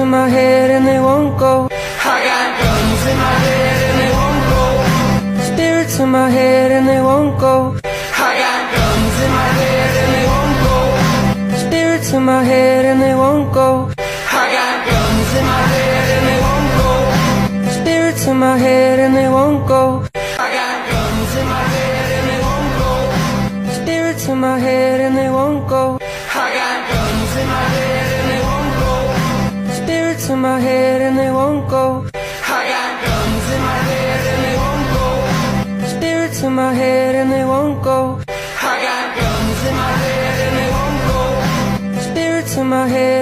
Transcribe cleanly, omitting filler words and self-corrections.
in my head and they won't go. I got guns in my head and they won't go. Spirits in my head and they won't go. I got guns in my head and they won't go. Spirits in my head and they won't go. I got guns in my head and they won't go. Spirits in my head and they won't go. I got guns in my head and they won't go. Spirits in my head and they won't go. I got guns in my head and they won't go. Spirits in my head and they won't go. I got guns in my head and they won't go. Spirits in my head and they won't go. I got guns in my head and they won't go. Spirits in my head.